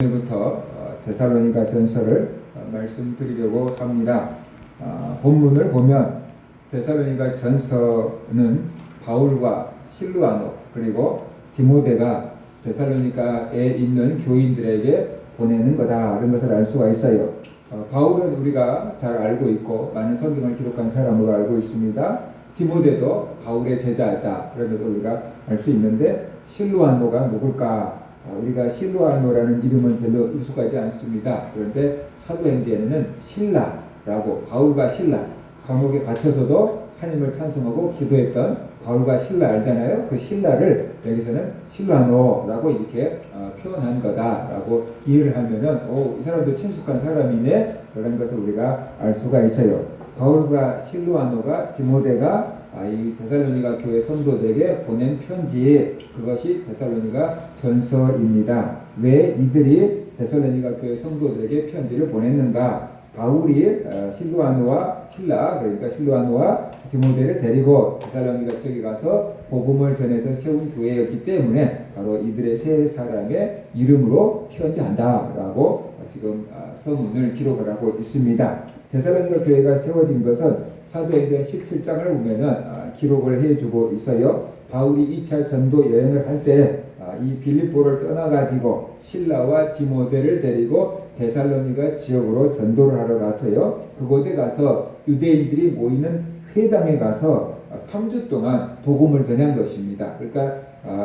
오늘부터 데살로니가 전서를 말씀드리려고 합니다. 본문을 보면 데살로니가 전서는 바울과 실루아노 그리고 디모데가 데살로니가에 있는 교인들에게 보내는 거다, 이런 것을 알 수가 있어요. 바울은 우리가 잘 알고 있고 많은 성경을 기록한 사람으로 알고 있습니다. 디모데도 바울의 제자다, 그런 것을 우리가 알 수 있는데, 실루아노가 누굴까? 우리가 실루아노라는 이름은 별로 익숙하지 않습니다. 그런데 사도행전에는 실라라고, 바울과 실라, 감옥에 갇혀서도 하나님을 찬송하고 기도했던 바울과 실라 알잖아요. 그 실라를 여기서는 실루아노라고 이렇게 표현한 거다라고 이해를 하면은, 이 사람도 친숙한 사람이네, 그런 것을 우리가 알 수가 있어요. 바울과 실루아노가, 디모데가 이 데살로니가 교회 성도들에게 보낸 편지, 그것이 데살로니가 전서입니다. 왜 이들이 데살로니가 교회 성도들에게 편지를 보냈는가? 바울이 실루아노와 실라, 그러니까 실루아노와 디모데를 데리고 데살로니가 지역에 가서 복음을 전해서 세운 교회였기 때문에 바로 이들의 세 사람의 이름으로 편지한다라고 지금 서문을 기록을 하고 있습니다. 데살로니가 교회가 세워진 것은 사도행전 17장을 보면은 기록을 해주고 있어요. 바울이 2차 전도 여행을 할 때 이 빌립보를 떠나가지고 실라와 디모데를 데리고 데살로니가 지역으로 전도를 하러 갔어요. 그곳에 가서 유대인들이 모이는 회당에 가서 3주 동안 복음을 전한 것입니다. 그러니까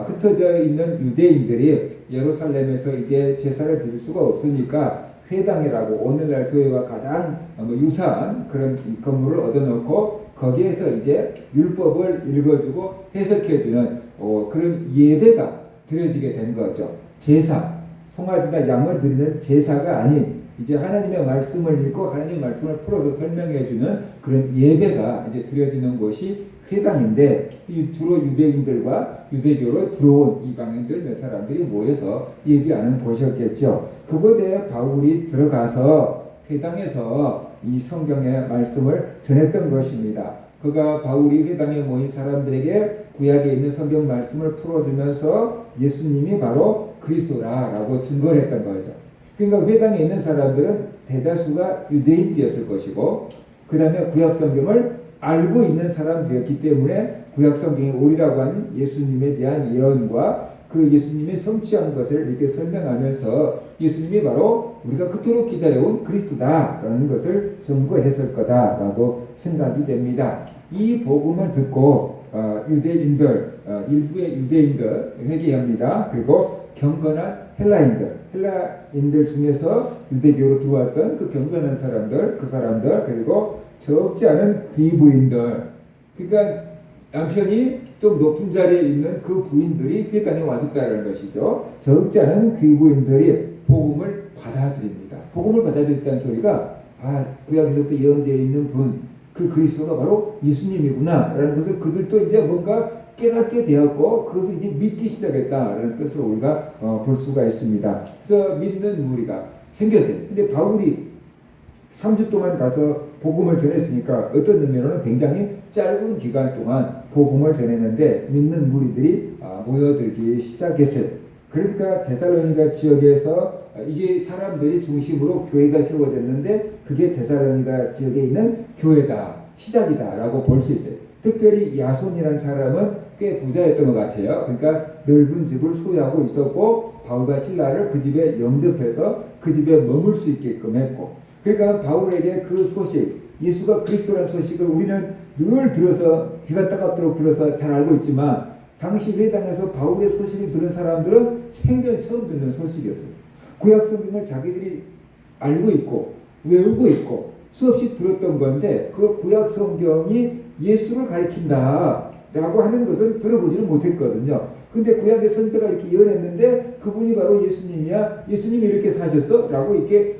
흩어져 있는 유대인들이 예루살렘에서 이제 제사를 드릴 수가 없으니까 회당이라고, 오늘날 교회와 가장 유사한 그런 건물을 얻어놓고 거기에서 이제 율법을 읽어주고 해석해주는 그런 예배가 드려지게 된 거죠. 제사, 송아지나 양을 드리는 제사가 아닌, 이제 하나님의 말씀을 읽고 하나님의 말씀을 풀어서 설명해주는 그런 예배가 이제 드려지는 곳이 회당인데, 이 주로 유대인들과 유대교로 들어온 이방인들 몇 사람들이 모여서 예배하는 곳이었겠죠. 그곳에 바울이 들어가서 회당에서 이 성경의 말씀을 전했던 것입니다. 그가 바울이 회당에 모인 사람들에게 구약에 있는 성경 말씀을 풀어주면서 예수님이 바로 그리스도라고 증거를 했던 거죠. 그러니까 회당에 있는 사람들은 대다수가 유대인들이었을 것이고, 그 다음에 구약 성경을 알고 있는 사람들이었기 때문에 구약 성경이 옳으라고 하는 예수님에 대한 예언과 그 예수님이 성취한 것을 이렇게 설명하면서 예수님이 바로 우리가 그토록 기다려온 그리스도다라는 것을 증거했을 거다라고 생각이 됩니다. 이 복음을 듣고 유대인들, 일부의 유대인들 회개합니다. 그리고 경건한 헬라인들 중에서 유대교로 들어왔던 그 경건한 사람들, 그 사람들, 그리고 적지 않은 귀부인들, 그러니까 남편이 좀 높은 자리에 있는 그 부인들이 회당에 왔었다는 것이죠. 적지 않은 귀부인들이 복음을 받아들입니다. 복음을 받아들였다는 소리가, 구약에서부터 예언되어 있는 분, 그 그리스도가 바로 예수님이구나 라는 것을 그들도 이제 뭔가 깨닫게 되었고, 그것을 이제 믿기 시작했다라는 뜻을 우리가 볼 수가 있습니다. 그래서 믿는 무리가 생겼어요. 근데 바울이 3주 동안 가서 복음을 전했으니까 어떤 의미로는 굉장히 짧은 기간 동안 복음을 전했는데 믿는 무리들이 모여들기 시작했어요. 그러니까 데살로니가 지역에서 이게 사람들이 중심으로 교회가 세워졌는데, 그게 데살로니가 지역에 있는 교회다, 시작이다 라고 볼 수 있어요. 특별히 야손이라는 사람은 꽤 부자였던 것 같아요. 그러니까 넓은 집을 소유하고 있었고, 바울과 실라를 그 집에 영접해서 그 집에 머물 수 있게끔 했고, 그러니까 바울에게 그 소식, 예수가 그리스도라는 소식을 우리는 늘 들어서, 귀가 따갑도록 들어서 잘 알고 있지만, 당시 회당에서 바울의 소식을 들은 사람들은 생전 처음 듣는 소식이었어요. 구약 성경을 자기들이 알고 있고 외우고 있고 수없이 들었던 건데, 그 구약 성경이 예수를 가리킨다 라고 하는 것은 들어보지는 못했거든요. 근데 구약의 선지자가 이렇게 예언했는데 그분이 바로 예수님이야, 예수님이 이렇게 사셨어? 라고 이렇게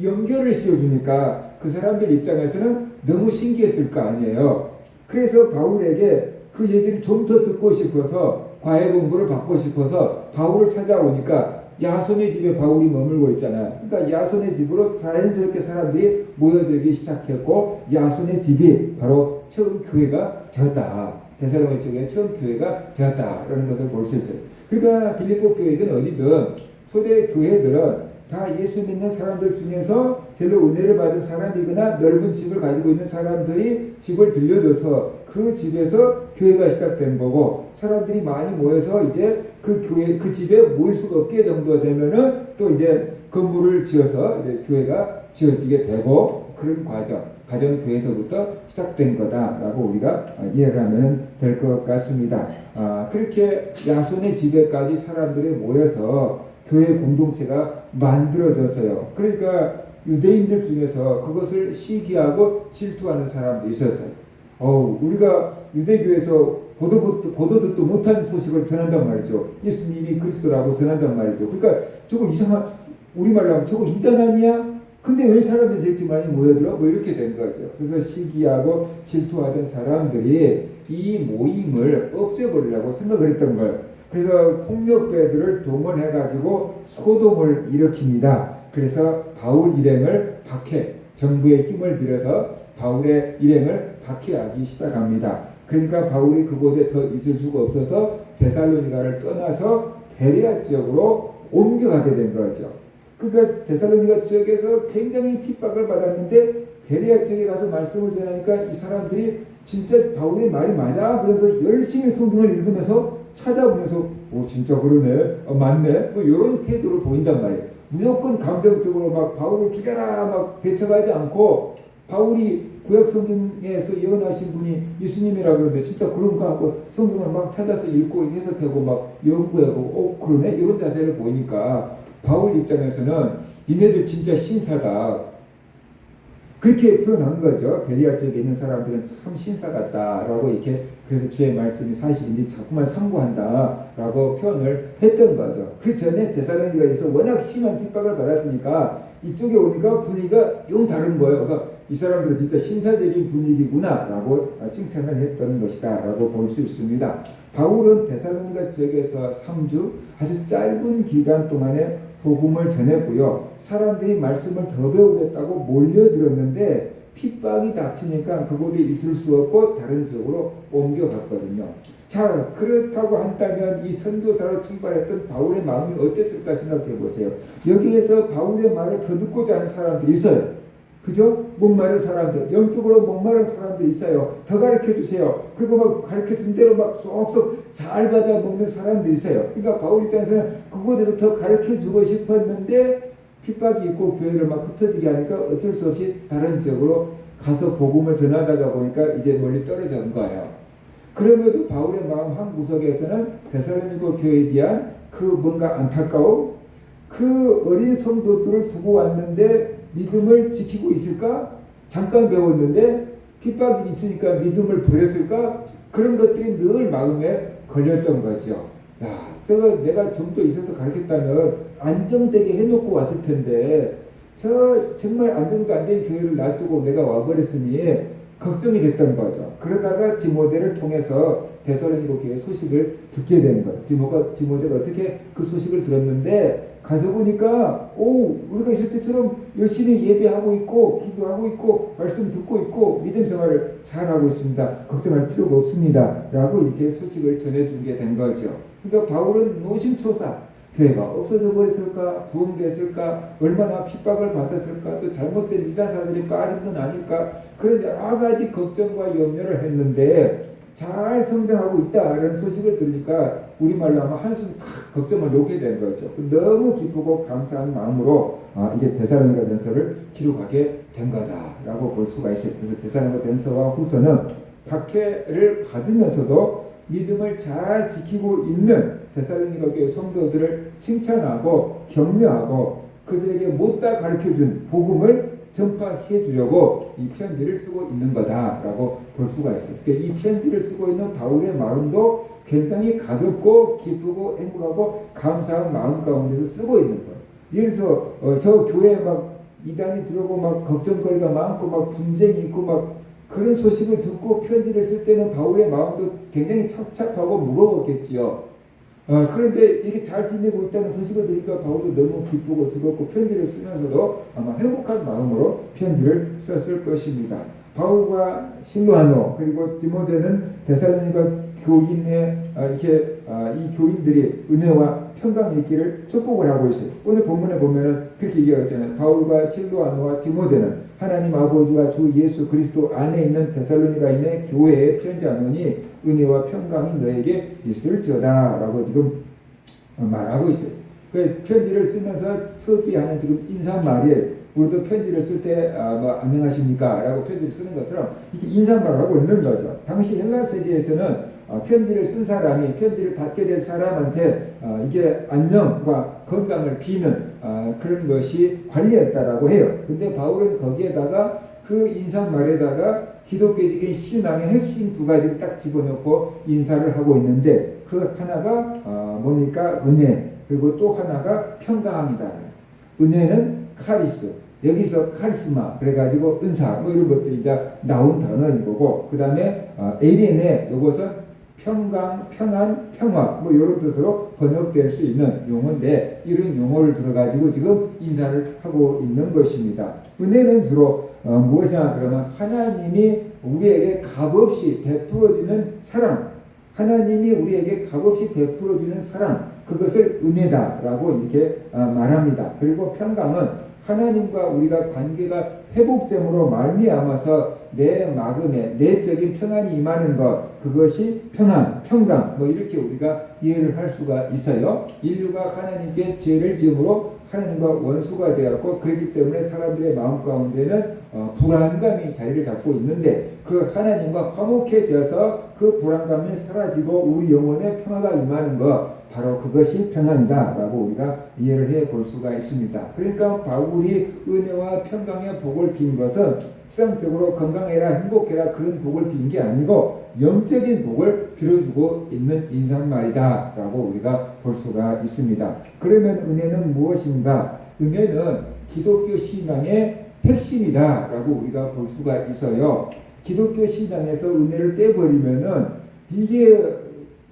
연결을 씌워주니까 그 사람들 입장에서는 너무 신기했을 거 아니에요. 그래서 바울에게 그 얘기를 좀 더 듣고 싶어서, 과외 공부를 받고 싶어서 바울을 찾아오니까 야손의 집에 바울이 머물고 있잖아요. 그러니까 야손의 집으로 자연스럽게 사람들이 모여들기 시작했고, 야손의 집이 바로 처음 교회가 되었다, 데살로니가 지역의 처음 교회가 되었다라는 것을 볼 수 있어요. 그러니까 빌립보 교회든 어디든 초대 교회들은 다 예수 믿는 사람들 중에서 제일로 은혜를 받은 사람이거나 넓은 집을 가지고 있는 사람들이 집을 빌려줘서 그 집에서 교회가 시작된 거고, 사람들이 많이 모여서 이제 그 교회, 그 집에 모일 수가 없게 정도 되면은 또 이제 건물을 지어서 이제 교회가 지어지게 되고, 그런 과정, 가정교회에서부터 시작된 거다라고 우리가 이해를 하면 될 것 같습니다. 그렇게 야손의 집에까지 사람들이 모여서 교회 공동체가 만들어졌어요. 그러니까 유대인들 중에서 그것을 시기하고 질투하는 사람도 있었어요. 우리가 유대교에서 보도 듣도 못한 소식을 전한단 말이죠. 예수님이 그리스도라고 전한단 말이죠. 그러니까 조금 이상한, 우리말로 하면 저거 이단 아니야? 근데 왜 사람들이 저렇게 많이 모여들어? 뭐 이렇게 된 거죠. 그래서 시기하고 질투하던 사람들이 이 모임을 없애버리려고 생각을 했던 거예요. 그래서 폭력배들을 동원해가지고 소동을 일으킵니다. 그래서 바울 일행을 박해, 정부의 힘을 빌어서 바울의 일행을 박해하기 시작합니다. 그러니까 바울이 그곳에 더 있을 수가 없어서 데살로니가를 떠나서 베레아 지역으로 옮겨가게 된 거죠. 그러니까 데살로니가 지역에서 굉장히 핍박을 받았는데 베레아 지역에 가서 말씀을 전하니까 이 사람들이 진짜 바울의 말이 맞아? 그러면서 열심히 성경을 읽으면서 찾아보면서 진짜 그러네, 맞네, 뭐 이런 태도를 보인단 말이에요. 무조건 감정적으로 막 바울을 죽여라 막 배척하지 않고, 바울이 구약 성경에서 예언하신 분이 예수님이라고 그러는데 진짜 그런가 하고 성경을 막 찾아서 읽고 해석하고 막 연구하고 그러네, 이런 자세를 보이니까 바울 입장에서는 니네들 진짜 신사다, 그렇게 표현한 거죠. 베레아 지역에 있는 사람들은 참 신사 같다라고, 이렇게, 그래서 주의 말씀이 사실인지 자꾸만 상고한다라고 표현을 했던 거죠. 그 전에 데살로니가에서 워낙 심한 핍박을 받았으니까 이쪽에 오니까 분위기가 영 다른 거예요. 그래서 이 사람들은 진짜 신사적인 분위기구나라고 칭찬을 했던 것이다라고 볼 수 있습니다. 바울은 데살로니가 지역에서 3주 아주 짧은 기간 동안에 복음을 전했고요. 사람들이 말씀을 더 배우겠다고 몰려들었는데 핍박이 닥치니까 그곳에 있을 수 없고 다른 지역으로 옮겨갔거든요. 자, 그렇다고 한다면 이 선교사로 출발했던 바울의 마음이 어땠을까 생각해 보세요. 여기에서 바울의 말을 더 듣고자 하는 사람들이 있어요. 그죠? 목마른 사람들, 영적으로 목마른 사람들이 있어요. 더 가르쳐 주세요. 그리고 막 가르쳐 준 대로 막 쏙쏙 잘 받아 먹는 사람들이 있어요. 그러니까 바울 입장에서는 그곳에서 더 가르쳐 주고 싶었는데 핍박이 있고 교회를 막 흩어지게 하니까 어쩔 수 없이 다른 지역으로 가서 복음을 전하다가 보니까 이제 멀리 떨어진 거예요. 그럼에도 바울의 마음 한 구석에서는 데살로니가 교회에 대한 그 뭔가 안타까움, 그 어린 성도들을 두고 왔는데 믿음을 지키고 있을까? 잠깐 배웠는데 핍박이 있으니까 믿음을 버렸을까? 그런 것들이 늘 마음에 걸렸던 거죠. 야, 저거 내가 좀 더 있어서 가르쳤다면 안정되게 해놓고 왔을 텐데 저 정말 안정도 안 된 교회를 놔두고 내가 와버렸으니 걱정이 됐던 거죠. 그러다가 디모데를 통해서 데살로니가 교회 소식을 듣게 된 거예요. 디모데가 어떻게 그 소식을 들었는데 가서 보니까 우리가 있을 때처럼 열심히 예배하고 있고 기도하고 있고 말씀 듣고 있고 믿음 생활을 잘하고 있습니다. 걱정할 필요가 없습니다. 라고 이렇게 소식을 전해주게 된 거죠. 그러니까 바울은 노심초사, 교회가 없어져 버렸을까? 부흥됐을까? 얼마나 핍박을 받았을까? 또 잘못된 이단사들이 빠진 건 아닐까? 그런 여러 가지 걱정과 염려를 했는데 잘 성장하고 있다라는 소식을 들으니까 우리말로 하면 한숨 탁 걱정을 놓게 된 거죠. 너무 기쁘고 감사한 마음으로 이게 데살로니가 전서를 기록하게 된 거다라고 볼 수가 있어요. 그래서 데살로니가 전서와 후서는 박해를 받으면서도 믿음을 잘 지키고 있는 데살로니가 교회 성도들을 칭찬하고 격려하고 그들에게 못다 가르쳐준 복음을 전파해 주려고 이 편지를 쓰고 있는 거다라고 볼 수가 있어요. 그러니까 이 편지를 쓰고 있는 바울의 마음도 굉장히 가볍고 기쁘고 행복하고 감사한 마음 가운데서 쓰고 있는 거예요. 예를 들어서 저 교회에 막 이단이 들어오고 막 걱정거리가 많고 막 분쟁이 있고 막 그런 소식을 듣고 편지를 쓸 때는 바울의 마음도 굉장히 착잡하고 무거웠겠지요. 그런데 이렇게 잘 지내고 있다는 소식을 들으니까 바울도 너무 기쁘고 즐겁고 편지를 쓰면서도 아마 행복한 마음으로 편지를 썼을 것입니다. 바울과 실로아노 그리고 디모데는 데살로니가 교인의 이 교인들이 은혜와 평강이 있기를 축복을 하고 있어요. 오늘 본문에 보면은 그렇게 얘기하잖아요. 바울과 실로아노와 디모데는 하나님 아버지와 주 예수 그리스도 안에 있는 데살로니가인의 교회에 편지하노니 은혜와 평강이 너에게 있을지어다라고 지금 말하고 있어요. 그 편지를 쓰면서 서기하는 지금 인사말이에요. 우리도 편지를 쓸 때 안녕하십니까 라고 편지를 쓰는 것처럼 이렇게 인사말을 하고 있는 거죠. 당시 헬라 세계에서는 편지를 쓴 사람이 편지를 받게 될 사람한테 이게 안녕과 건강을 비는 그런 것이 관리였다라고 해요. 근데 바울은 거기에다가 그 인사말에다가 기독교적인 신앙의 핵심 두 가지를 딱 집어넣고 인사를 하고 있는데 그 하나가 뭡니까? 은혜. 그리고 또 하나가 평강이다. 은혜는 카리스. 여기서 카리스마 그래가지고 은사 뭐 이런 것들이 이제 나온 단어인 거고 그 다음에 에리네 요것은 평강, 평안, 평화 뭐 이런 뜻으로 번역될 수 있는 용어인데 이런 용어를 들어가지고 지금 인사를 하고 있는 것입니다. 은혜는 주로 무엇이냐 그러면 하나님이 우리에게 값없이 베풀어주는 사랑, 하나님이 우리에게 값없이 베풀어주는 사랑, 그것을 은혜다라고 이렇게 말합니다. 그리고 평강은 하나님과 우리가 관계가 회복됨으로 말미암아서 내 마음에 내적인 평안이 임하는 것, 그것이 평안, 평강 뭐 이렇게 우리가 이해를 할 수가 있어요. 인류가 하나님께 죄를 지음으로 하나님과 원수가 되었고 그렇기 때문에 사람들의 마음 가운데는 불안감이 자리를 잡고 있는데 그 하나님과 화목해져서 그 불안감이 사라지고 우리 영혼에 평화가 임하는 것, 바로 그것이 평안이다 라고 우리가 이해를 해 볼 수가 있습니다. 그러니까 바울이 은혜와 평강의 복을 빈 것은 세상적으로 건강해라 행복해라 그런 복을 빈 게 아니고 영적인 복을 빌어주고 있는 인사말이다 라고 우리가 볼 수가 있습니다. 그러면 은혜는 무엇인가? 은혜는 기독교 신앙의 핵심이다 라고 우리가 볼 수가 있어요. 기독교 신앙에서 은혜를 떼버리면은 이게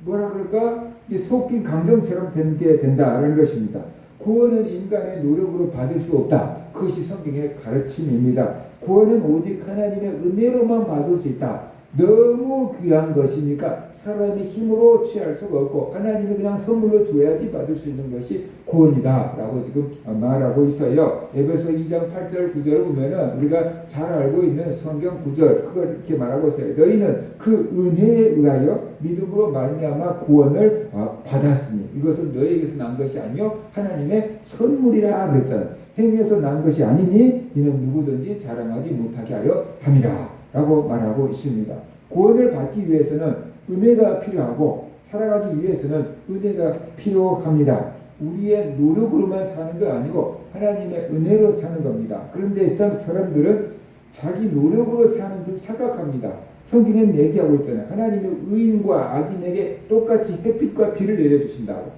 뭐라 그럴까? 속긴 강정처럼 된다라는 것입니다. 구원은 인간의 노력으로 받을 수 없다. 그것이 성경의 가르침입니다. 구원은 오직 하나님의 은혜로만 받을 수 있다. 너무 귀한 것이니까 사람이 힘으로 취할 수가 없고 하나님이 그냥 선물로 줘야지 받을 수 있는 것이 구원이다 라고 지금 말하고 있어요. 에베소 2장 8절 9절을 보면은 우리가 잘 알고 있는 성경 구절 그걸 이렇게 말하고 있어요. 너희는 그 은혜에 의하여 믿음으로 말미암아 구원을 받았으니 이것은 너희에게서 난 것이 아니요 하나님의 선물이라 그랬잖아요. 행위에서 난 것이 아니니 이는 누구든지 자랑하지 못하게 하려 함이라 라고 말하고 있습니다. 구원을 받기 위해서는 은혜가 필요하고 살아가기 위해서는 은혜가 필요합니다. 우리의 노력으로만 사는 거 아니고 하나님의 은혜로 사는 겁니다. 그런데 세상 사람들은 자기 노력으로 사는 줄 착각합니다. 성경엔 얘기하고 있잖아요. 하나님의 의인과 악인에게 똑같이 햇빛과 비를 내려주신다고.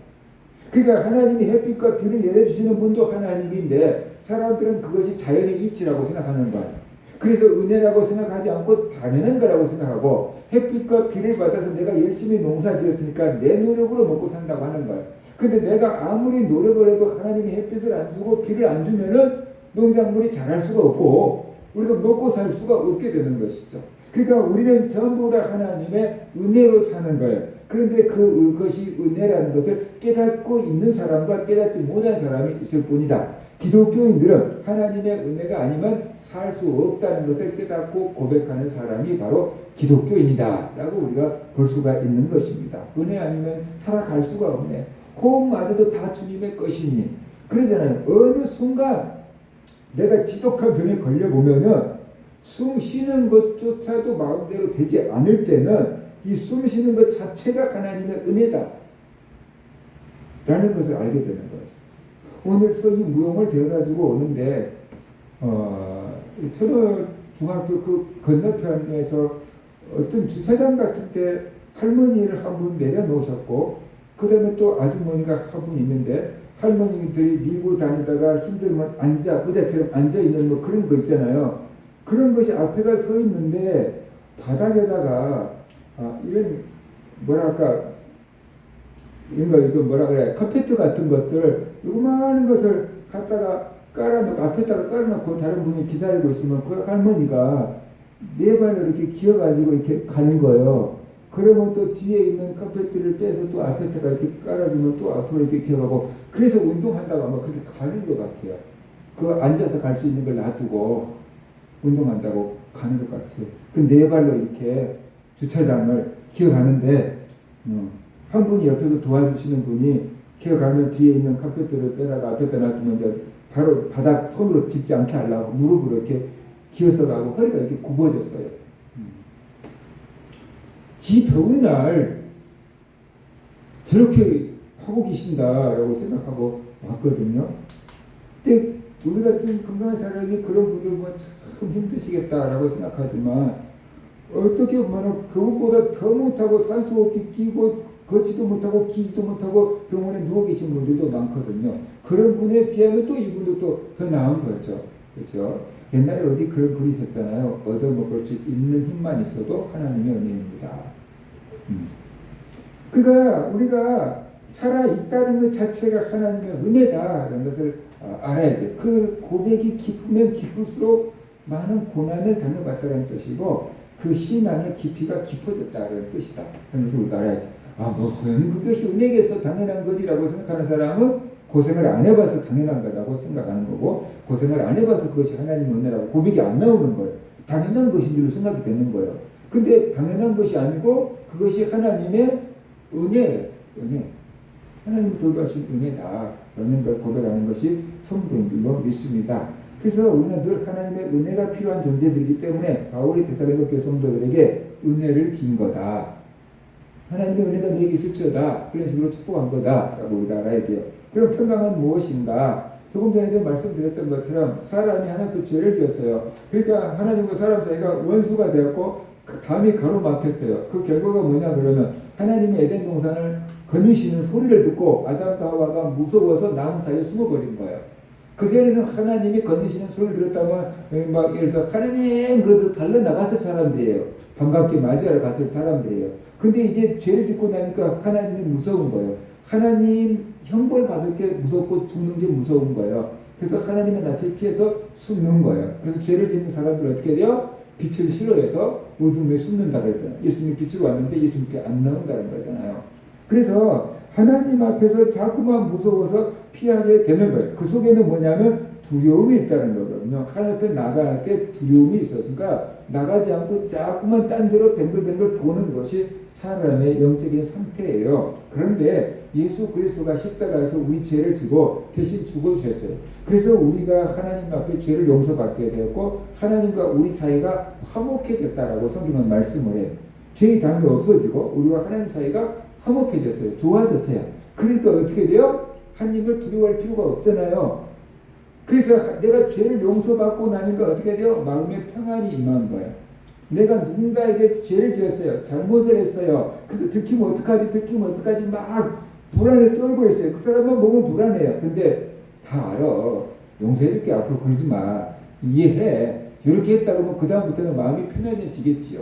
그러니까 하나님이 햇빛과 비를 내려주시는 분도 하나님인데 사람들은 그것이 자연의 이치라고 생각하는 거예요. 그래서 은혜라고 생각하지 않고 당연한 거라고 생각하고 햇빛과 비를 받아서 내가 열심히 농사 지었으니까 내 노력으로 먹고 산다고 하는 거예요. 근데 내가 아무리 노력을 해도 하나님이 햇빛을 안 주고 비를 안 주면은 농작물이 자랄 수가 없고 우리가 먹고 살 수가 없게 되는 것이죠. 그러니까 우리는 전부 다 하나님의 은혜로 사는 거예요. 그런데 그것이 은혜라는 것을 깨닫고 있는 사람과 깨닫지 못한 사람이 있을 뿐이다. 기독교인들은 하나님의 은혜가 아니면 살 수 없다는 것을 깨닫고 고백하는 사람이 바로 기독교인이다 라고 우리가 볼 수가 있는 것입니다. 은혜 아니면 살아갈 수가 없네. 호흡마저도 다 주님의 것이니 그러잖아요. 어느 순간 내가 지독한 병에 걸려보면은 숨 쉬는 것조차도 마음대로 되지 않을 때는 이 숨 쉬는 것 자체가 하나님의 은혜다 라는 것을 알게 되는 거죠. 오늘 서기 무용을 되어가지고 오는데 저는 중학교 그 건너편에서 어떤 주차장 같은 데 할머니를 한 분 내려놓으셨고 그 다음에 또 아주머니가 한 분 있는데 할머니들이 밀고 다니다가 힘들면 의자처럼 앉아있는 뭐 그런 거 있잖아요. 그런 것이 앞에가 서 있는데 바닥에다가 이런 뭐랄까 이런 거 이거 뭐라 그래 카페트 같은 것들 요만한 것을 갖다가 깔아놓고 앞에다가 깔아놓고 다른 분이 기다리고 있으면 그 할머니가 네 발로 이렇게 기어가지고 이렇게 가는 거예요. 그러면 또 뒤에 있는 카펫들을 빼서 또 앞에다가 이렇게 깔아주면 또 앞으로 이렇게 기어가고, 그래서 운동한다고 아마 그렇게 가는 것 같아요. 그 앉아서 갈 수 있는 걸 놔두고 운동한다고 가는 것 같아요. 그 네 발로 이렇게 주차장을 기어가는데, 한 분이 옆에서 도와주시는 분이 기어가면 뒤에 있는 카펫들을 빼다가 앞에다 놔두면 이제 바로 바닥 손으로 짚지 않게 하려고 무릎으로 이렇게 기어서 가고 허리가 이렇게 굽어졌어요. 이 더운 날 저렇게 하고 계신다라고 생각하고 왔거든요. 근데 우리 같은 건강한 사람이 그런 분들 보면 참 힘드시겠다라고 생각하지만, 어떻게 보면 그것보다 더 못하고 산소호흡기 끼고 걷지도 못하고 기지도 못하고 병원에 누워 계신 분들도 많거든요. 그런 분에 비하면 또 이분도 또 더 나은 거죠. 그렇죠? 옛날에 어디 그런 글이 있었잖아요. 얻어먹을 수 있는 힘만 있어도 하나님의 은혜입니다. 그러니까 우리가 살아있다는 것 자체가 하나님의 은혜다라는 것을 알아야 돼요. 그 고백이 깊으면 깊을수록 많은 고난을 당해봤다는 뜻이고, 그 신앙의 깊이가 깊어졌다는 뜻이다. 그런 것을 우리가 알아야 돼요. 무슨 그것이 은혜에서 당연한 것이라고 생각하는 사람은 고생을 안 해봐서 당연한 거라고 생각하는 거고, 고생을 안 해봐서 그것이 하나님의 은혜라고 고백이 안 나오는 거예요. 당연한 것인 줄로 생각이 되는 거예요. 근데 당연한 것이 아니고 그것이 하나님의 은혜. 하나님이 돌봐주신 은혜다라는 걸 고백하는 것이 성도인 줄로 믿습니다. 그래서 우리는 늘 하나님의 은혜가 필요한 존재들이기 때문에 바울이 데살로니가 교회 성도들에게 은혜를 빈 거다. 하나님의 은혜가 너에게 있을지어다. 그런 식으로 축복한 거다라고 우리가 알아야 돼요. 그럼 평강은 무엇인가? 조금 전에도 말씀드렸던 것처럼 사람이 하나님께 죄를 지었어요. 그러니까 하나님과 사람 사이가 원수가 되었고 담이 가로막혔어요. 그 결과가 뭐냐 그러면 하나님의 에덴 동산을 거느시는 소리를 듣고 아담과 하와가 무서워서 나무 사이에 숨어버린 거예요. 그전에는 하나님이 거느시는 소리를 들었다면 막 이래서 하나님 그러면서 달려나갔을 사람들이에요. 반갑게 맞이하러 갔을 사람들이에요. 근데 이제 죄를 짓고 나니까 하나님이 무서운 거예요. 하나님 형벌 받을 게 무섭고 죽는 게 무서운 거예요. 그래서 하나님의 낯을 피해서 숨는 거예요. 그래서 죄를 짓는 사람들은 어떻게 돼요? 빛을 싫어해서 어둠에 숨는다고 했잖아요. 예수님이 빛으로 왔는데 예수님께 안 나온다는 거잖아요. 그래서 하나님 앞에서 자꾸만 무서워서 피하게 되는 거예요. 그 속에는 뭐냐면 두려움이 있다는 거거든요. 하나님 앞에 나갈 때 두려움이 있었으니까 나가지 않고 자꾸만 딴 데로 뱅글뱅글 도는 것이 사람의 영적인 상태예요. 그런데 예수 그리스도가 십자가에서 우리 죄를 지고 대신 죽어주셨어요. 그래서 우리가 하나님 앞에 죄를 용서받게 되었고 하나님과 우리 사이가 화목해졌다라고 성경은 말씀을 해요. 죄의 담이 없어지고 우리와 하나님 사이가 화목해졌어요. 좋아졌어요. 그러니까 어떻게 돼요? 하나님을 두려워할 필요가 없잖아요. 그래서 내가 죄를 용서받고 나니까 어떻게 돼요? 마음에 평안이 임한 거예요. 내가 누군가에게 죄를 지었어요. 잘못을 했어요. 그래서 들키면 어떡하지 막 불안에 떨고 있어요. 그 사람만 보면 불안해요. 근데 다 알아. 용서해줄게. 앞으로 그러지 마. 이해해. 이렇게 했다고 하면 그 다음부터는 마음이 편안해지겠지요.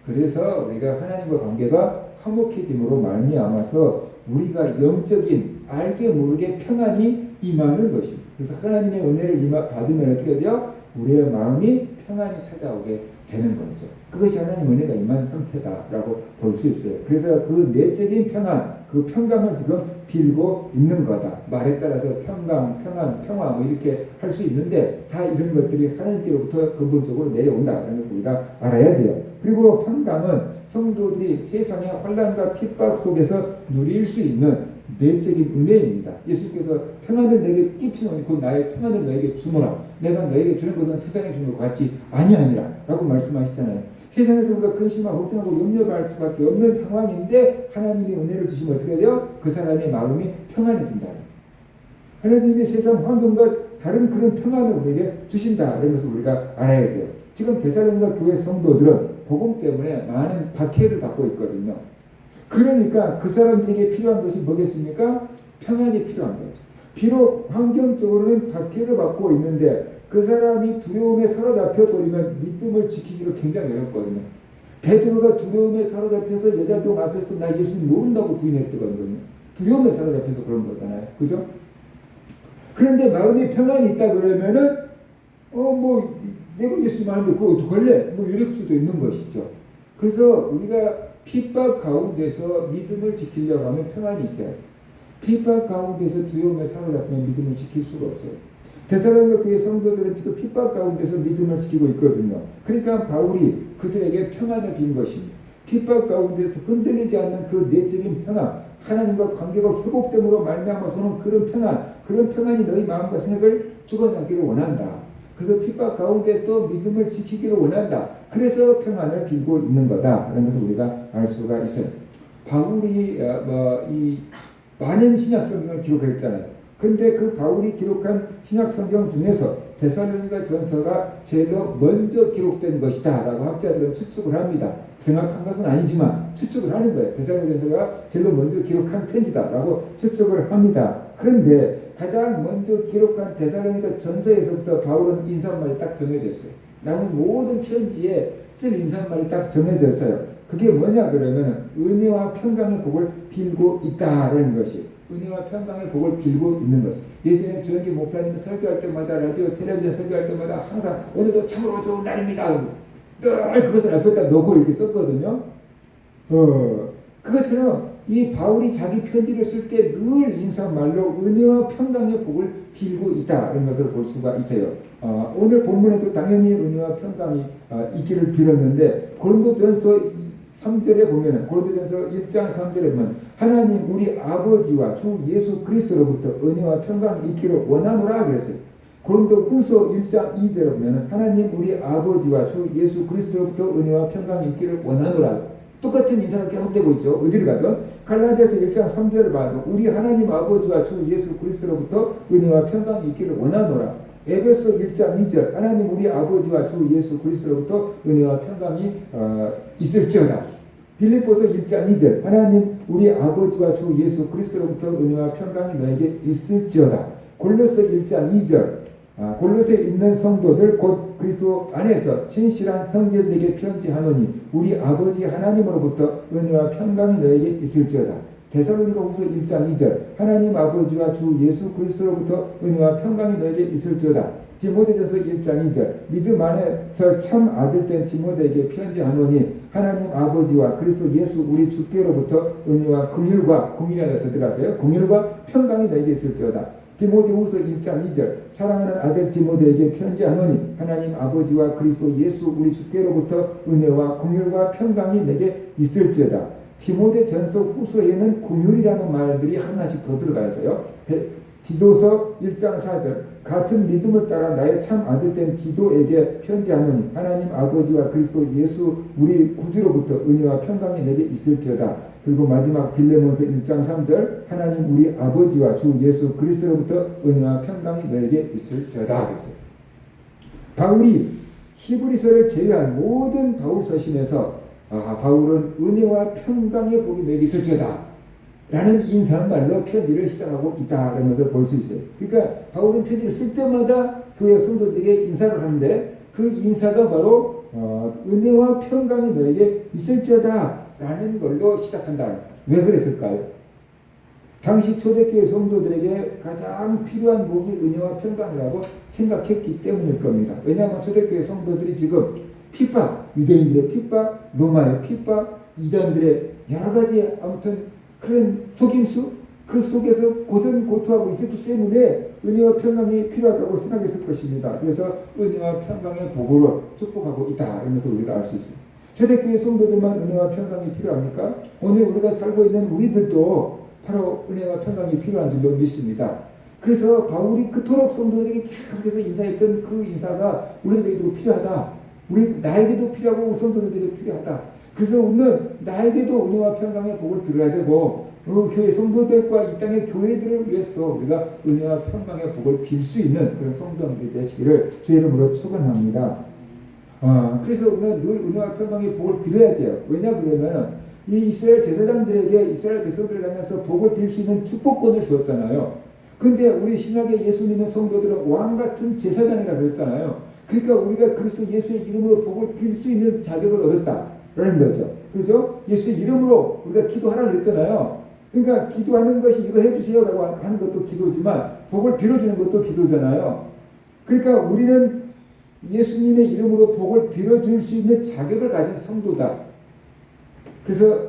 그래서 우리가 하나님과 관계가 화목해짐으로 말미암아서 우리가 영적인 알게 모르게 평안이 임하는 것입니다. 그래서 하나님의 은혜를 받으면 어떻게 돼요? 우리의 마음이 평안이 찾아오게 되는 거죠. 그것이 하나님의 은혜가 임한 상태다라고 볼 수 있어요. 그래서 그 내적인 평안, 그 평강을 지금 빌고 있는 거다. 말에 따라서 평강, 평안, 평화 뭐 이렇게 할 수 있는데 다 이런 것들이 하나님께로부터 근본적으로 내려온다는 것을 우리가 알아야 돼요. 그리고 평강은 성도들이 세상의 환난과 핍박 속에서 누릴 수 있는 내적인 은혜입니다. 예수께서 평안을 내게 끼치노니 나의 평안을 너에게 주노라. 내가 너에게 주는 것은 세상에 주는 것 같지 아니하니라 라고 말씀하시잖아요. 세상에서 우리가 근심하고 걱정하고 염려할 수밖에 없는 상황인데 하나님이 은혜를 주시면 어떻게 돼요? 그 사람의 마음이 평안해진다. 하나님이 세상 환경과 다른 그런 평안을 우리에게 주신다는 것을 우리가 알아야 돼요. 지금 데살로니가 교회 성도들은 복음 때문에 많은 박해를 받고 있거든요. 그러니까 그 사람들에게 필요한 것이 뭐겠습니까? 평안이 필요한 거죠. 비록 환경적으로는 박해를 받고 있는데 그 사람이 두려움에 사로잡혀 버리면 믿음을 지키기로 굉장히 어렵거든요. 베드로가 두려움에 사로잡혀서 여자종 앞에서 나 예수님 모른다고 부인했거든요. 두려움에 사로잡혀서 그런 거잖아요. 그죠? 그런데 마음에 평안이 있다 그러면은 내가 예수님 하는데 그거 어떡할래? 이럴 수도 있는 것이죠. 그래서 우리가 핍박 가운데서 믿음을 지키려고 하면 평안이 있어야 돼. 핍박 가운데서 두려움에 사로잡히면 믿음을 지킬 수가 없어요. 데살로니가 교회 성도들은 지금 핍박 가운데서 믿음을 지키고 있거든요. 그러니까 바울이 그들에게 평안을 빈 것입니다. 핍박 가운데서 흔들리지 않는 그 내적인 평안, 하나님과 관계가 회복됨으로 말미암아서는 그런 평안이 너희 마음과 생각을 주관하기를 원한다. 그래서 핍박 가운데서도 믿음을 지키기를 원한다. 그래서 평안을 빌고 있는 거다. 라는 것을 우리가 알 수가 있어요. 바울이 이 많은 신약 성경을 기록했잖아요. 근데 그 바울이 기록한 신약 성경 중에서 데살로니가 전서가 제일로 먼저 기록된 것이다 라고 학자들은 추측을 합니다. 정확한 것은 아니지만 추측을 하는 거예요. 데살로니가 전서가 제일로 먼저 기록한 편지다 라고 추측을 합니다. 그런데 가장 먼저 기록한 데살로니가 전서에서부터 바울은 인사말이 딱 정해졌어요. 남은 모든 편지에 쓸 인사말이 딱 정해졌어요. 그게 뭐냐 그러면 은혜와 평강의 복을 빌고 있다라는 것이, 은혜와 평강의 복을 빌고 있는 것이. 예전에 조영기 목사님이 설교할 때마다, 라디오 텔레비전 설교할 때마다 항상 오늘도 참으로 좋은 날입니다, 늘 그것을 앞에다 놓고 이렇게 썼거든요. 그것처럼 이 바울이 자기 편지를 쓸 때 늘 인사말로 은혜와 평강의 복을 빌고 있다는 것을 볼 수가 있어요. 오늘 본문에도 당연히 은혜와 평강이 있기를 빌었는데, 고린도전서 3절에 보면, 고린도전서 1장 3절에 보면 하나님 우리 아버지와 주 예수 그리스도로부터 은혜와 평강이 있기를 원하노라 그랬어요. 고린도후서 1장 2절에 보면 하나님 우리 아버지와 주 예수 그리스도로부터 은혜와 평강이 있기를 원하노라. 똑같은 인사가 계속되고 있죠. 어디를 가든. 갈라디아서 1장 3절을 봐도 우리 하나님 아버지와 주 예수 그리스도로부터 은혜와 평강이 있기를 원하노라. 에베소 1장 2절 하나님 우리 아버지와 주 예수 그리스도로부터 은혜와 평강이 있을지어다. 빌립보서 1장 2절 하나님 우리 아버지와 주 예수 그리스도로부터 은혜와 평강이 너에게 있을지어다. 골로새 1장 2절 골로새에 있는 성도들 곧 그리스도 안에서 신실한 형제들에게 편지하노니 우리 아버지 하나님으로부터 은혜와 평강이 너에게 있을지어다. 데살로니가후서 1장 2절 하나님 아버지와 주 예수 그리스도로부터 은혜와 평강이 너에게 있을지어다. 디모데전서 1장 2절 믿음 안에서 참 아들 된 디모데에게 편지하노니 하나님 아버지와 그리스도 예수 우리 주께로부터 은혜와 긍휼이라는 더 들어가세요. 긍휼과 평강이 너에게 있을지어다. 디모데후서 1장 2절 사랑하는 아들 디모데에게 편지하노니 하나님 아버지와 그리스도 예수 우리 주께로부터 은혜와 긍휼과 평강이 내게 있을지어다. 디모데전서 후서에는 긍휼이라는 말들이 하나씩 더 들어가 있어요. 디도서 1장 4절 같은 믿음을 따라 나의 참 아들 된 디도에게 편지하노니 하나님 아버지와 그리스도 예수 우리 구주로부터 은혜와 평강이 내게 있을지어다. 그리고 마지막 빌레몬서 1장 3절 하나님 우리 아버지와 주 예수 그리스도로부터 은혜와 평강이 너에게 있을지어다. 그랬어요. 바울이 히브리서를 제외한 모든 바울 서신에서 바울은 은혜와 평강의 복이 너에게 있을지어다 라는 인사말로 편지를 시작하고 있다는 것을 볼 수 있어요. 그러니까 바울은 편지를 쓸 때마다 교회 성도들에게 인사를 하는데 그 인사가 바로 은혜와 평강이 너에게 있을지어다 라는 걸로 시작한다. 왜 그랬을까요? 당시 초대교회 성도들에게 가장 필요한 복이 은혜와 평강이라고 생각했기 때문일 겁니다. 왜냐하면 초대교회 성도들이 지금 핍박, 유대인들의 핍박, 로마의 핍박, 이단들의 여러 가지 아무튼 그런 속임수, 그 속에서 고통하고 있었기 때문에 은혜와 평강이 필요하다고 생각했을 것입니다. 그래서 은혜와 평강의 복으로 축복하고 있다 이러면서 우리가 알 수 있습니다. 초대교회 성도들만 은혜와 평강이 필요합니까? 오늘 우리가 살고 있는 우리들도 바로 은혜와 평강이 필요한 줄로 믿습니다. 그래서 바울이 그토록 성도들에게 계속해서 인사했던 그 인사가 우리들에게도 필요하다. 나에게도 필요하고 우리 성도들에게도 필요하다. 그래서 우리는 나에게도 은혜와 평강의 복을 빌어야 되고 교회 성도들과 이 땅의 교회들을 위해서도 우리가 은혜와 평강의 복을 빌 수 있는 그런 성도들이 되시기를 주의 이름으로 축원합니다. 그래서 우리는 늘 은혜와 평강의 복을 빌어야 돼요. 왜냐 그러면 이 이스라엘 제사장들에게 이스라엘 백성들을 향해서 복을 빌 수 있는 축복권을 주었잖아요. 근데 우리 신약의 예수 믿는 성도들은 왕같은 제사장이라 그랬잖아요. 그러니까 우리가 그리스도 예수의 이름으로 복을 빌 수 있는 자격을 얻었다라는 거죠. 그래서 예수의 이름으로 우리가 기도하라 그랬잖아요. 그러니까 기도하는 것이 이거 해주세요라고 하는 것도 기도지만 복을 빌어주는 것도 기도잖아요. 그러니까 우리는 예수님의 이름으로 복을 빌어줄 수 있는 자격을 가진 성도다. 그래서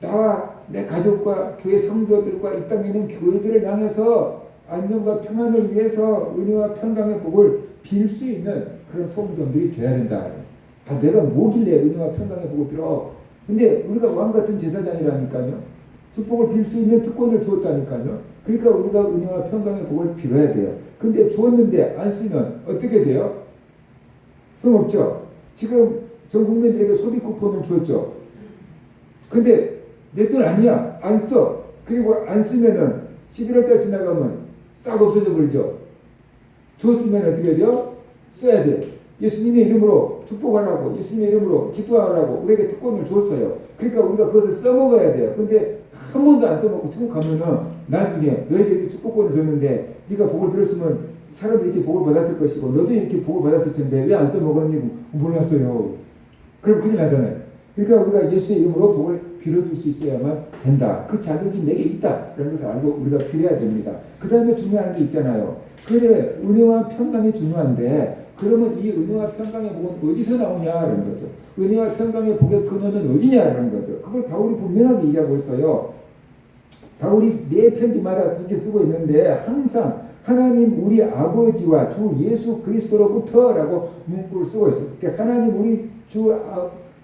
나와 내 가족과 교회 성도들과 이 땅에 있는 교회들을 향해서 안녕과 평안을 위해서 은혜와 평강의 복을 빌 수 있는 그런 성도들이 되어야 된다. 아, 내가 뭐길래 은혜와 평강의 복을 빌어? 근데 우리가 왕같은 제사장이라니까요. 축복을 빌 수 있는 특권을 주었다니까요. 그러니까 우리가 은혜와 평강의 복을 빌어야 돼요. 근데 주었는데 안 쓰면 어떻게 돼요? 소용없죠. 지금 전 국민들에게 소비 쿠폰을 주었죠. 근데 내 돈 아니야. 안 써. 그리고 안 쓰면은 11월달 지나가면 싹 없어져 버리죠. 주었으면 어떻게 돼요? 써야 돼. 예수님의 이름으로 축복하라고, 예수님의 이름으로 기도하라고 우리에게 특권을 줬어요. 그러니까 우리가 그것을 써먹어야 돼요. 근데 한 번도 안 써먹고 천국 가면은 나중에 너희들에게 축복권을 줬는데 네가 복을 빌었으면 사람들이 이렇게 복을 받았을 것이고 너도 이렇게 복을 받았을 텐데 왜 안 써먹었니? 몰랐어요. 그럼 큰일 나잖아요. 그러니까 우리가 예수의 이름으로 복을 빌어줄 수 있어야만 된다. 그 자격이 내게 있다. 라는 것을 알고 우리가 빌어야 됩니다. 그 다음에 중요한 게 있잖아요. 그래, 은혜와 평강이 중요한데 그러면 이 은혜와 평강의 복은 어디서 나오냐라는 거죠. 은혜와 평강의 복의 근원은 어디냐라는 거죠. 그걸 바울이 분명하게 얘기하고 있어요. 바울이 매 편지마다 그렇게 쓰고 있는데 항상 하나님 우리 아버지와 주 예수 그리스도로부터라고 문구를 쓰고 있어요. 그러니까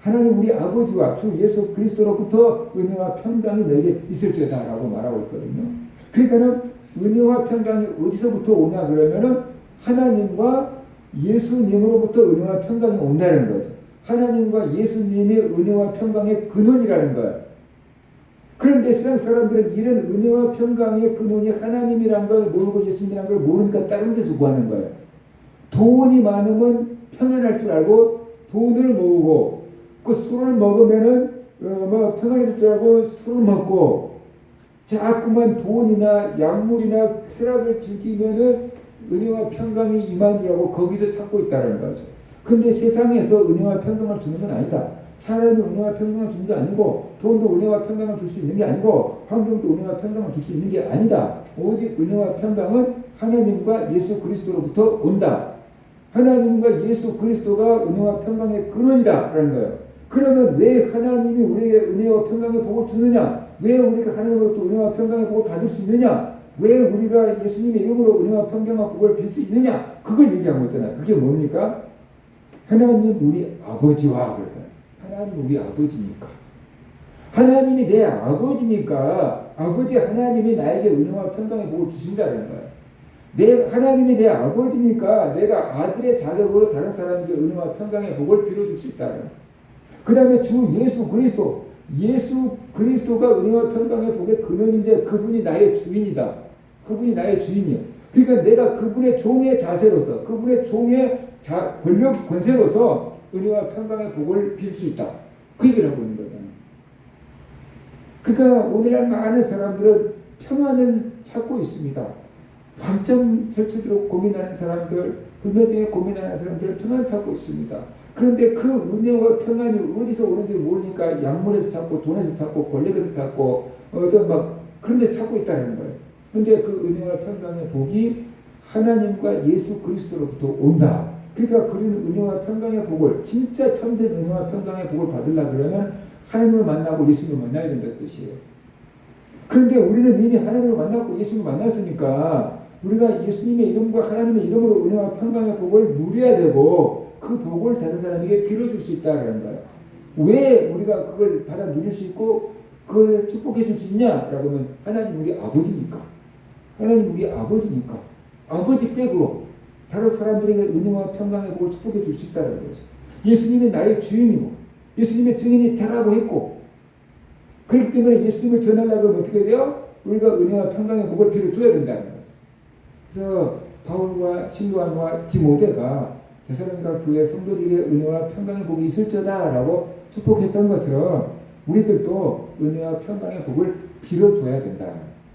하나님 우리 아버지와 주 예수 그리스도로부터 은혜와 평강이 너에게 있을지어다라고 말하고 있거든요. 그러니까는 은혜와 평강이 어디서부터 오냐 그러면은 하나님과 예수님으로부터 은혜와 평강이 온다는 거죠. 하나님과 예수님의 은혜와 평강의 근원이라는 거예요. 그런데 세상 사람들은 이런 은혜와 평강의 근원이 하나님이란 걸 모르고 예수님이란 걸 모르니까 다른 데서 구하는 거예요. 돈이 많으면 평안할 줄 알고 돈을 모으고 그 술을 먹으면은 평안해질 줄 알고 술을 먹고 자꾸만 돈이나 약물이나 쾌락을 즐기면은 은혜와 평강이 임한 줄 알고 거기서 찾고 있다는 거죠. 근데 세상에서 은혜와 평강을 주는 건 아니다. 사람이 은혜와 평강을 주는 게 아니고 돈도 은혜와 평강을 줄 수 있는 게 아니고 환경도 은혜와 평강을 줄 수 있는 게 아니다. 오직 은혜와 평강은 하나님과 예수 그리스도로부터 온다. 하나님과 예수 그리스도가 은혜와 평강의 근원이다라는 거예요. 그러면 왜 하나님이 우리에게 은혜와 평강의 복을 주느냐? 왜 우리가 하나님으로부터 은혜와 평강의 복을 받을 수 있느냐? 왜 우리가 예수님의 이름으로 은혜와 평강과 복을 빌 수 있느냐? 그걸 얘기하고 있잖아요. 그게 뭡니까? 하나님 우리 아버지와 그러잖아요. 하나님 우리 아버지니까. 하나님이 내 아버지니까 아버지 하나님이 나에게 은혜와 평강의 복을 주신다는 거예요. 하나님이 내 아버지니까 내가 아들의 자격으로 다른 사람에게 은혜와 평강의 복을 빌어줄 수 있다는 거예요. 그 다음에 주 예수 그리스도가 은혜와 평강의 복의 근원인데 그분이 나의 주인이다. 그분이 나의 주인이에요. 그러니까 내가 그분의 종의 자세로서 그분의 종의 권력 권세로서 은혜와 평강의 복을 빌 수 있다. 그 얘기를 하고 있는 거잖아요. 그러니까 오늘날 많은 사람들은 평안을 찾고 있습니다. 밤잠 설치도록 고민하는 사람들, 불면증에 고민하는 사람들 평안을 찾고 있습니다. 그런데 그 은혜와 평안이 어디서 오는지 모르니까 약물에서 찾고 돈에서 찾고 권력에서 찾고 그런 데 찾고 있다는 거예요. 그런데 그 은혜와 평강의 복이 하나님과 예수 그리스도로부터 온다. 그러니까 그런 은혜와 평강의 복을 진짜 참된 은혜와 평강의 복을 받으려고 그러면 하나님을 만나고 예수님을 만나야 된다는 뜻이에요. 그런데 우리는 이미 하나님을 만났고 예수님을 만났으니까 우리가 예수님의 이름과 하나님의 이름으로 은혜와 평강의 복을 누려야 되고 그 복을 다른 사람에게 빌어줄 수 있다는 거예요. 왜 우리가 그걸 받아 누릴 수 있고 그걸 축복해 줄 수 있냐라고 하면 하나님 우리 아버지니까. 하나님 우리 아버지니까. 아버지 빼고 다른 사람들에게 은혜와 평강의 복을 축복해 줄 수 있다는 거죠. 예수님이 나의 주인이고 예수님의 증인이 되라고 했고 그렇기 때문에 예수님을 전하려고 하면 어떻게 돼요? 우리가 은혜와 평강의 복을 빌어줘야 된다는 거예요. 그래서 바울과 실로아와 디모데가 데살로니가 교회 성도들에게 은혜와 평강의 복이 있을지어다라고 축복했던 것처럼 우리들도 은혜와 평강의 복을 빌어줘야 된다.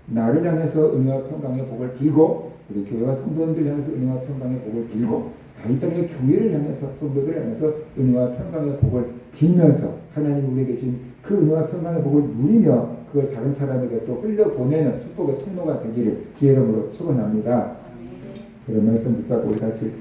나를 향해서 은혜와 평강의 복을 빌고 우리 교회와 성도들 향해서 은혜와 평강의 복을 빌고 이 땅의 교회를 향해서 성도들을 향해서 은혜와 평강의 복을 빌면서 하나님 우리에게 준 그 은혜와 평강의 복을 누리며 그걸 다른 사람에게 또 흘려보내는 축복의 통로가 되기를 주의 이름으로 축원합니다. 그런 말씀 붙잡고 우리 같이